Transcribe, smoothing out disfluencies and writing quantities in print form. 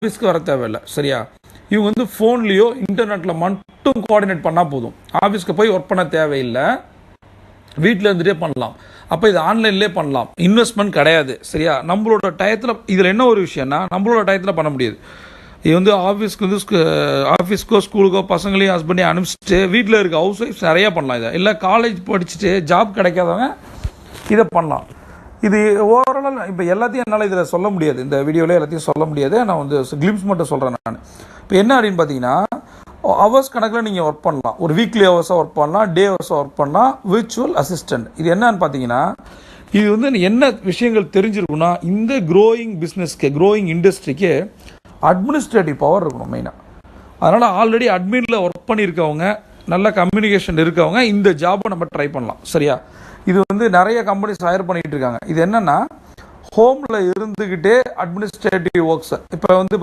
ஆஃபீஸ்க்கு வர தேவையில்லை. சரியா? இவங்க வந்து ஃபோன்லேயோ இன்டர்நெட்டில் மட்டும் கோஆர்டினேட் பண்ணால் போதும். ஆஃபீஸ்க்கு போய் ஒர்க் பண்ண தேவையில்லை, வீட்டில் இருந்துகிட்டே பண்ணலாம். அப்போ இது ஆன்லைன்லேயே பண்ணலாம், இன்வெஸ்ட்மெண்ட் கிடையாது. சரியா? நம்மளோட டயத்தில் இதில் என்ன ஒரு விஷயம்னா, நம்மளோட டயத்தில் பண்ண முடியாது. இது வந்து ஆஃபீஸ்க்கோ ஸ்கூலுக்கோ பசங்களையும் ஹஸ்பண்டையும் அனுப்பிச்சிட்டு வீட்டில் இருக்க ஹவுஸ் ஒய்ஃப்ஸ் நிறையா பண்ணலாம். இதை இல்லை காலேஜ் படிச்சுட்டு ஜாப் கிடைக்காதவங்க இதை பண்ணலாம். இது ஓவரால் இப்போ எல்லாத்தையும் என்னால் இதில் சொல்ல முடியாது, இந்த வீடியோவில் எல்லாத்தையும் சொல்ல முடியாது. நான் வந்து கிளிம்ஸ் மட்டும் சொல்கிறேன் நான். இப்போ என்ன அப்படின்னு பார்த்தீங்கன்னா, ஹவர்ஸ் கணக்கில் நீங்கள் ஒர்க் பண்ணலாம். ஒரு வீக்லி ஹவர்ஸாக ஒர்க் பண்ணலாம், டே ஹவர்ஸாக ஒர்க் பண்ணலாம். விர்ச்சுவல் அசிஸ்டன்ட் இது என்னன்னு பார்த்தீங்கன்னா, இது வந்து என்ன விஷயங்கள் தெரிஞ்சிருக்குன்னா, இந்த க்ரோயிங் பிஸ்னஸ்க்கு க்ரோயிங் இண்டஸ்ட்ரிக்கு அட்மினிஸ்ட்ரேட்டிவ் பவர் இருக்கணும் மெயினாக. அதனால் ஆல்ரெடி அட்மினில் ஒர்க் பண்ணியிருக்கவங்க, நல்ல கம்யூனிகேஷன் இருக்கவங்க இந்த ஜாபை நம்ம ட்ரை பண்ணலாம். சரியா? இது வந்து நிறைய கம்பெனிஸ் ஹையர் பண்ணிகிட்டு இருக்காங்க. இது என்னென்னா, ஹோமில் இருந்துக்கிட்டே அட்மினிஸ்ட்ரேட்டிவ் ஒர்க்ஸை இப்போ வந்து